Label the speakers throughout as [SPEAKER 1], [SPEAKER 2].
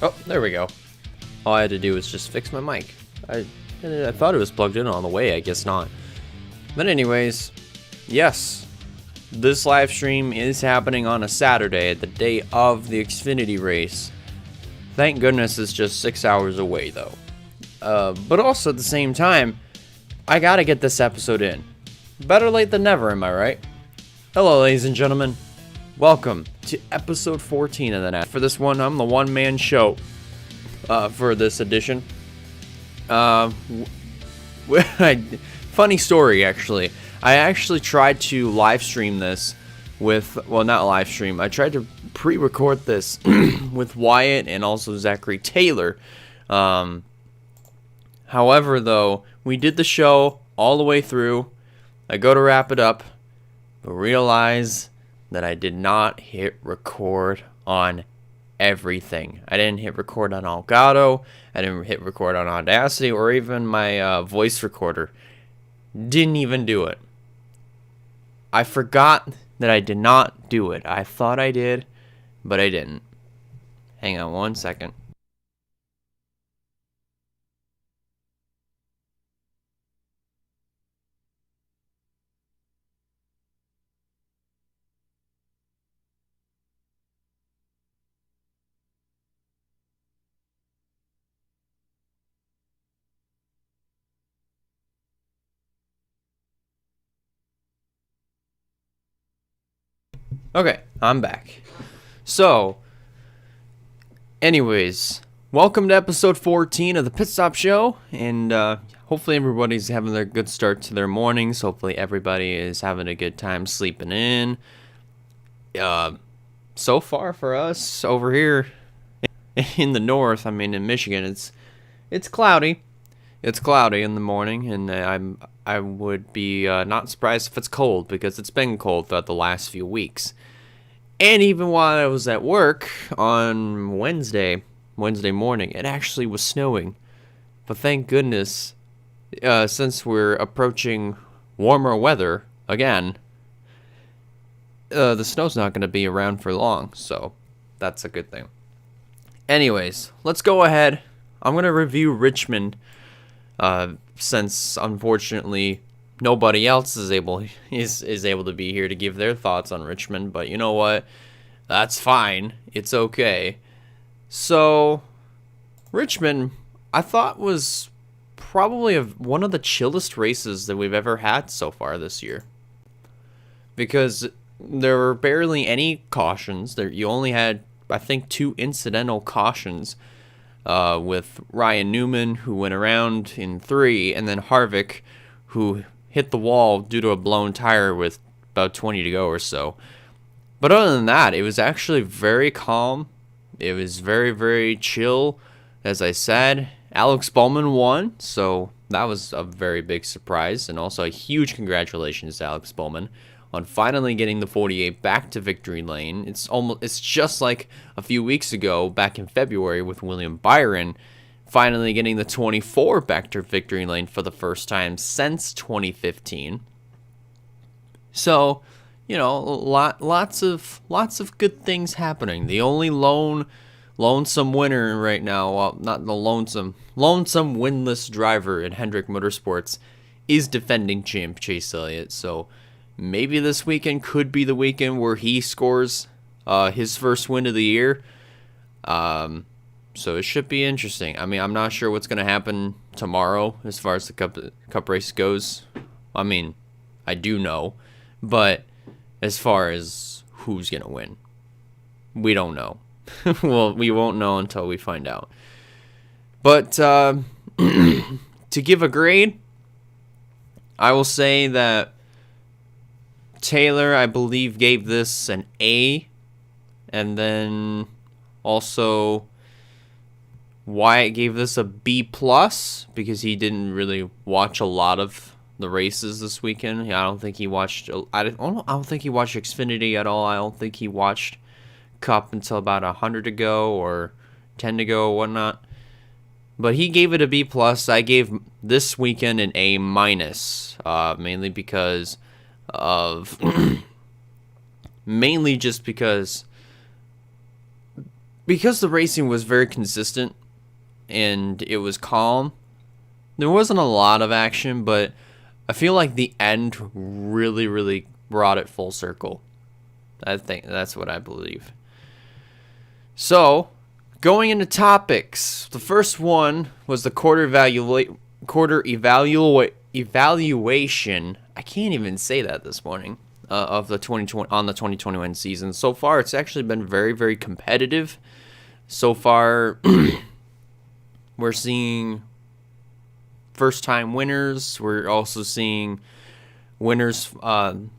[SPEAKER 1] Oh, there we go. All I had to do was just fix my mic. I thought it was plugged in on the way, I guess not. But anyways, yes, this live stream is happening on a Saturday, the day of the Xfinity race. Thank goodness it's just 6 hours away though. But also at the same time, I gotta get this episode in. Better late than never, am I right? Hello ladies and gentlemen. Welcome to episode 14 of the NASCAR. For this one, I'm the one-man show for this edition. Funny story, actually. I actually tried to live stream this with, well, not live stream. I tried to pre-record this with Wyatt and also Zachary Taylor. However, though, we did the show all the way through. I go to wrap it up, but realize that I did not hit record on everything. I didn't hit record on Elgato. I didn't hit record on Audacity or even my voice recorder. Didn't even do it. I forgot that I did not do it. I thought I did, but I didn't. Hang on one second. Okay, I'm back. So, anyways, welcome to episode 14 of the Pit Stop Show, and hopefully everybody's having a good start to their mornings. Hopefully everybody is having a good time sleeping in. So far for us over here in the north, I mean in Michigan, it's cloudy. It's cloudy in the morning, and I would be not surprised if it's cold, because it's been cold throughout the last few weeks. And even while I was at work on Wednesday morning, it actually was snowing. But thank goodness, since we're approaching warmer weather again, the snow's not going to be around for long, so that's a good thing. Anyways, let's go ahead. I'm going to review Richmond. Since unfortunately nobody else is able to be here to give their thoughts on Richmond, but you know what? That's fine. It's okay. So, Richmond, I thought was probably one of the chillest races that we've ever had so far this year, because there were barely any cautions. You only had, I think, 2 incidental cautions. With Ryan Newman, who went around in 3, and then Harvick, who hit the wall due to a blown tire with about 20 to go or so. But other than that, it was actually very calm. It was very, very chill. As I said, Alex Bowman won, so that was a very big surprise, and also a huge congratulations to Alex Bowman on finally getting the 48 back to victory lane. It's just like a few weeks ago, back in February, with William Byron finally getting the 24 back to victory lane for the first time since 2015. So, you know, lots of good things happening. The only lonesome winner right now, well, not the lonesome winless driver in Hendrick Motorsports is defending champ Chase Elliott. So maybe this weekend could be the weekend where he scores his first win of the year. So it should be interesting. I mean, I'm not sure what's going to happen tomorrow as far as the cup race goes. I mean, I do know. But as far as who's going to win, we don't know. Well, we won't know until we find out. But to give a grade, I will say that Taylor, I believe, gave this an A, and then also Wyatt gave this a B+, because he didn't really watch a lot of the races this weekend. I don't think he watched Xfinity at all. I don't think he watched Cup until about 100 to go or 10 to go or whatnot. But he gave it a B+. I gave this weekend an A-, mainly because of mainly just because the racing was very consistent and it was calm. There wasn't a lot of action, but I feel like the end really brought it full circle. I think that's what I believe. So, going into topics, the first one was the quarter evaluation. I can't even say that this morning. Of the 2021 season. So far, it's actually been very competitive. So far, we're seeing first-time winners. We're also seeing winners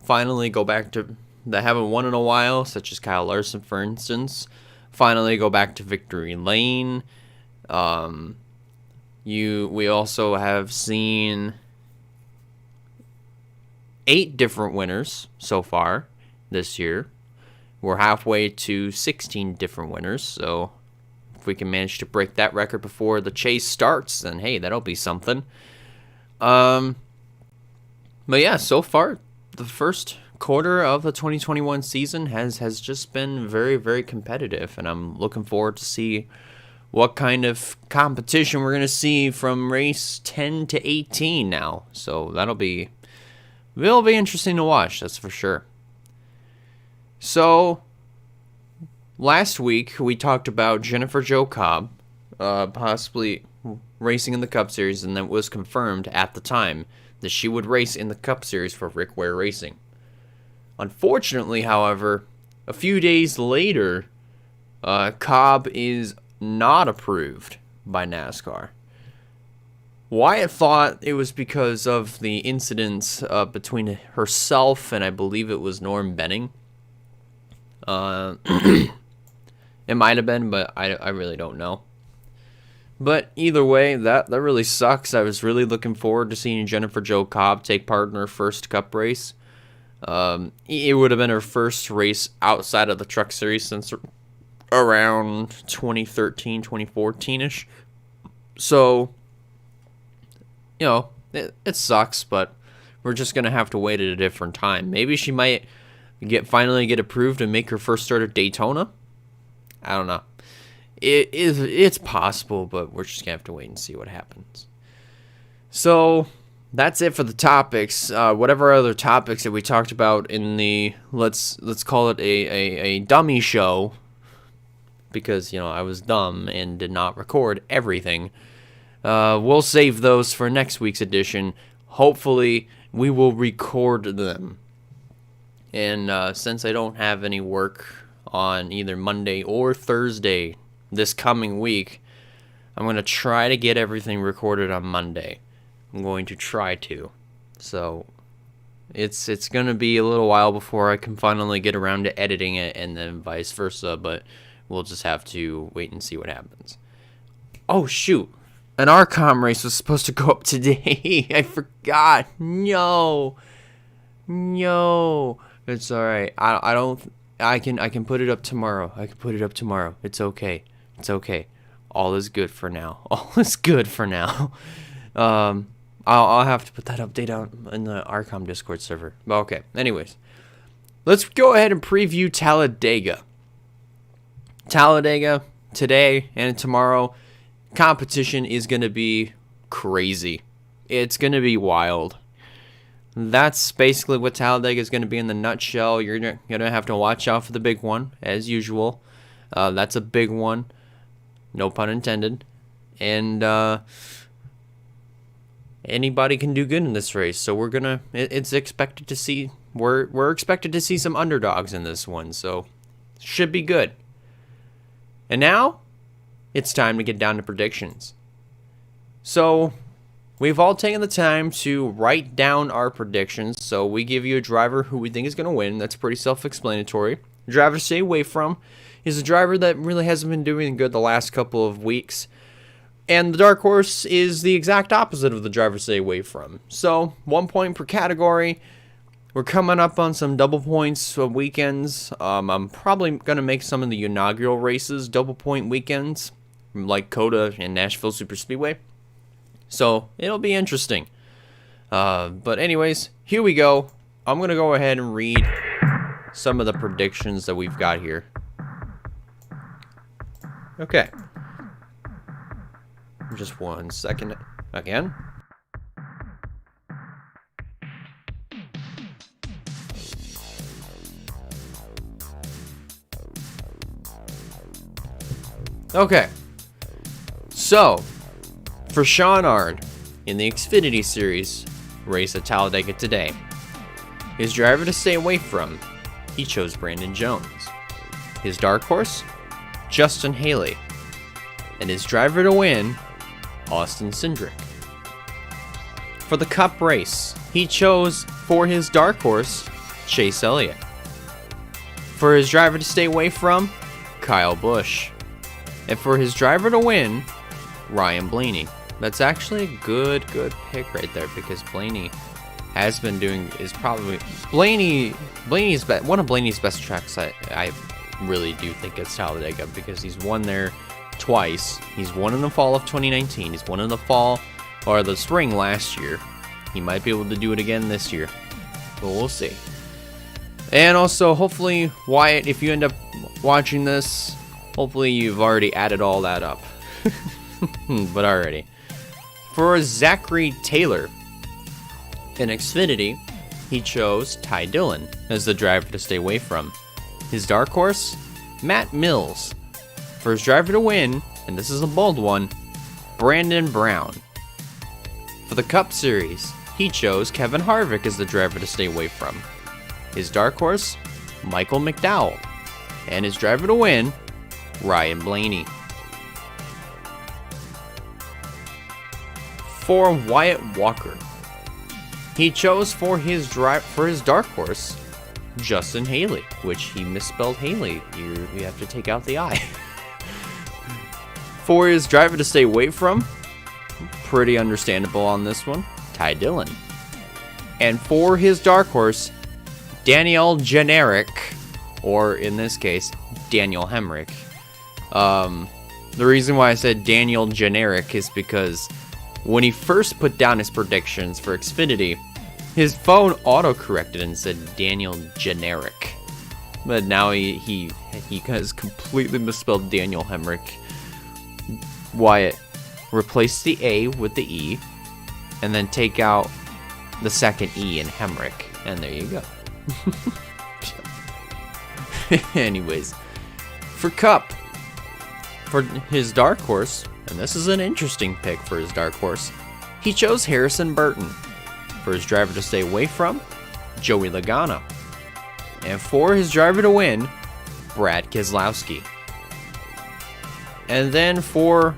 [SPEAKER 1] finally go back to that haven't won in a while, such as Kyle Larson, for instance. Finally go back to victory lane. We also have seen 8 different winners so far this year. We're halfway to 16 different winners, so if we can manage to break that record before the chase starts, then hey, that'll be something. But yeah, so far, the first quarter of the 2021 season has just been very competitive, and I'm looking forward to see what kind of competition we're going to see from race 10 to 18 now. So it'll be interesting to watch, that's for sure. So, last week we talked about Jennifer Jo Cobb possibly racing in the Cup Series, and that was confirmed at the time that she would race in the Cup Series for Rick Ware Racing. Unfortunately, however, a few days later, Cobb is not approved by NASCAR. Wyatt thought it was because of the incidents between herself and I believe it was Norm Benning. It might have been, but I really don't know. But either way, that really sucks. I was really looking forward to seeing Jennifer Jo Cobb take part in her first Cup race. It would have been her first race outside of the Truck Series since around 2013, 2014-ish. So, you know, it sucks, but we're just going to have to wait at a different time. Maybe she might finally get approved and make her first start at Daytona. I don't know. It's possible, but we're just going to have to wait and see what happens. So, that's it for the topics. Whatever other topics that we talked about in the, let's call it a dummy show, because, you know, I was dumb and did not record everything. We'll save those for next week's edition. Hopefully, we will record them. And since I don't have any work on either Monday or Thursday this coming week, I'm going to try to get everything recorded on Monday. I'm going to try to. So, it's going to be a little while before I can finally get around to editing it, and then vice versa, but we'll just have to wait and see what happens. Oh, shoot. An RCOM race was supposed to go up today. I forgot. No. It's all right. I can put it up tomorrow. It's okay. All is good for now. I'll have to put that update out in the RCOM Discord server. Okay. Anyways, let's go ahead and preview Talladega. Talladega today and tomorrow. Competition is going to be crazy. It's going to be wild. That's basically what Talladega is going to be in the nutshell. You're going to have to watch out for the big one, as usual. That's a big one. No pun intended. And anybody can do good in this race. So we're expected to see some underdogs in this one. So should be good. And now it's time to get down to predictions. So, we've all taken the time to write down our predictions. So, we give you a driver who we think is going to win. That's pretty self-explanatory. The driver to stay away from is a driver that really hasn't been doing good the last couple of weeks. And the dark horse is the exact opposite of the driver to stay away from. So, 1 point per category. We're coming up on some double points weekends. I'm probably going to make some of the inaugural races double point weekends, like Coda and Nashville Superspeedway. So, it'll be interesting. But anyways, here we go. I'm going to go ahead and read some of the predictions that we've got here. Okay. Just 1 second again. Okay. So, for Sean Ard in the Xfinity Series race at Talladega today, his driver to stay away from, he chose Brandon Jones. His dark horse, Justin Haley. And his driver to win, Austin Cindric. For the Cup race, he chose for his dark horse, Chase Elliott. For his driver to stay away from, Kyle Busch. And for his driver to win, Ryan Blaney. That's actually a good pick right there, because Blaney has been doing, is probably, Blaney's one of Blaney's best tracks. I really do think it's Talladega, because he's won there twice. He's won in the fall of 2019. He's won in the fall or the spring last year. He might be able to do it again this year, but we'll see. And also, hopefully, Wyatt, if you end up watching this, hopefully you've already added all that up. But alrighty. For Zachary Taylor in Xfinity, he chose Ty Dillon as the driver to stay away from. His dark horse, Matt Mills. For his driver to win, and this is a bold one, Brandon Brown. For the Cup Series, he chose Kevin Harvick as the driver to stay away from. His dark horse, Michael McDowell. And his driver to win, Ryan Blaney. For Wyatt Walker, he chose for his dark horse, Justin Haley, which he misspelled Haley. You have to take out the I. For his driver to stay away from, pretty understandable on this one, Ty Dillon. And for his dark horse, Daniel Generic, or in this case, Daniel Hemrick. The reason why I said Daniel Generic is because when he first put down his predictions for Xfinity, his phone auto-corrected and said Daniel Generic. But now he has completely misspelled Daniel Hemrick. Wyatt, replace the A with the E, and then take out the second E in Hemrick, and there you go. Anyways, for Cup, for his dark horse, and this is an interesting pick for his dark horse, he chose Harrison Burton. For his driver to stay away from, Joey Logano. And for his driver to win, Brad Keselowski. And then for,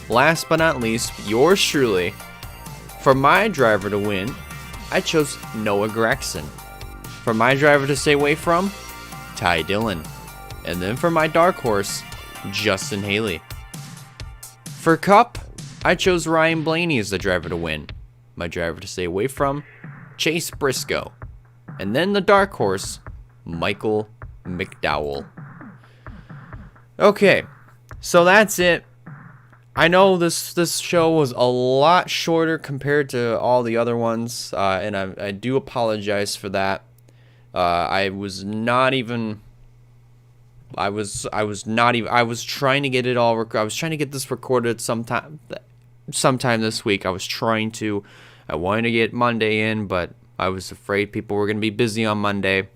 [SPEAKER 1] last but not least, yours truly, for my driver to win, I chose Noah Gragson. For my driver to stay away from, Ty Dillon. And then for my dark horse, Justin Haley. For Cup, I chose Ryan Blaney as the driver to win. My driver to stay away from, Chase Briscoe. And then the dark horse, Michael McDowell. Okay, so that's it. I know this show was a lot shorter compared to all the other ones, and I do apologize for that. I was trying to get it all. I was trying to get this recorded sometime this week. I wanted to get Monday in, but I was afraid people were going to be busy on Monday.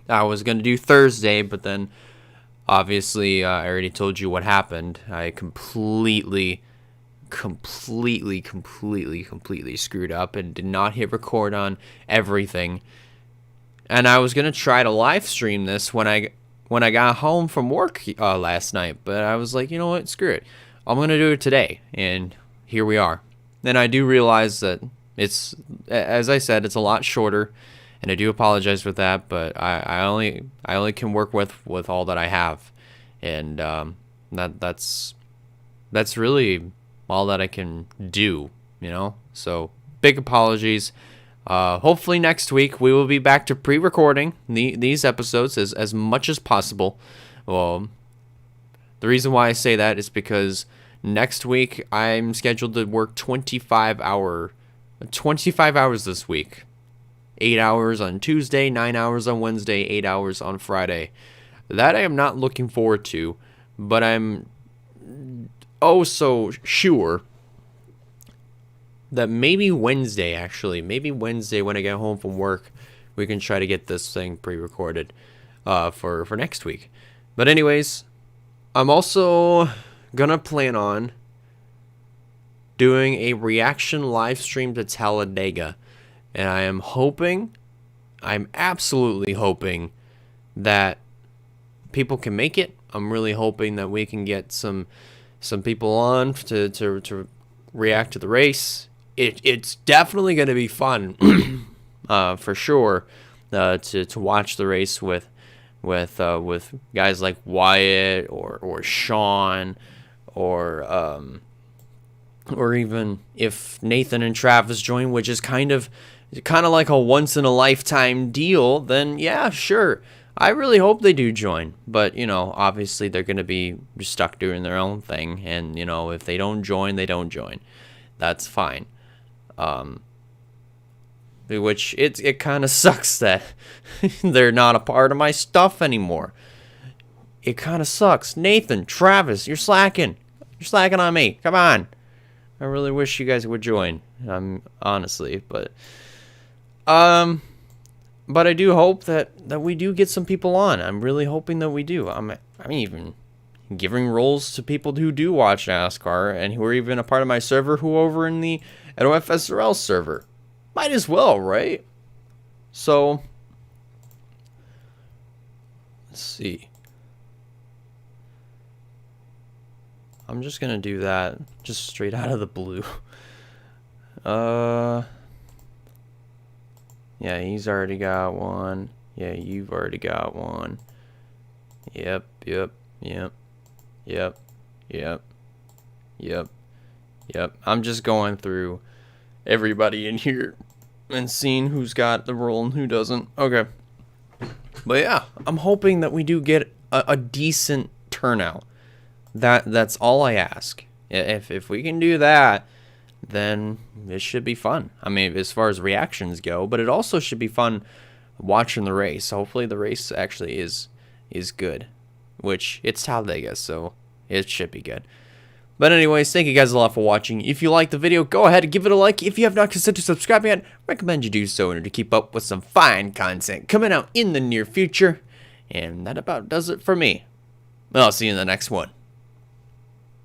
[SPEAKER 1] I was going to do Thursday, but then obviously I already told you what happened. I completely screwed up and did not hit record on everything. And I was going to try to live stream this when I got home from work last night, but I was like, you know what, screw it. I'm going to do it today, and here we are. And I do realize that it's, as I said, it's a lot shorter, and I do apologize for that, but I only can work with all that I have, and that's really all that I can do, you know? So, big apologies. Hopefully next week we will be back to pre-recording these episodes as much as possible. Well, the reason why I say that is because next week I'm scheduled to work 25 hours this week. 8 hours on Tuesday, 9 hours on Wednesday, 8 hours on Friday. That I am not looking forward to, but I'm oh so sure that maybe Wednesday when I get home from work, we can try to get this thing pre-recorded for next week. But anyways, I'm also gonna plan on doing a reaction live stream to Talladega, and I'm absolutely hoping that people can make it. I'm really hoping that we can get some people on to react to the race. It's definitely going to be fun, for sure, to watch the race with guys like Wyatt or Sean or even if Nathan and Travis join, which is kind of like a once in a lifetime deal, then yeah, sure. I really hope they do join, but obviously they're going to be stuck doing their own thing, and if they don't join, they don't join. That's fine. Which it kind of sucks that they're not a part of my stuff anymore. It kind of sucks. Nathan, Travis, you're slacking. You're slacking on me. Come on. I really wish you guys would join. Honestly, but I do hope that we do get some people on. I'm really hoping that we do. I'm even giving roles to people who do watch NASCAR and who are even a part of my server who are over in the NOFSRL server. Might as well, right? So, let's see. I'm just gonna do that just straight out of the blue. Yeah, he's already got one. Yeah, you've already got one. Yep. I'm just going through everybody in here and seeing who's got the role and who doesn't. Okay. But yeah, I'm hoping that we do get a decent turnout. That's all I ask. If we can do that, then it should be fun. I mean, as far as reactions go, but it also should be fun watching the race. Hopefully the race actually is good, which it's Talladega, so it should be good. But anyways, thank you guys a lot for watching. If you liked the video, go ahead and give it a like. If you have not considered subscribing yet, recommend you do so in order to keep up with some fine content coming out in the near future. And that about does it for me. I'll see you in the next one.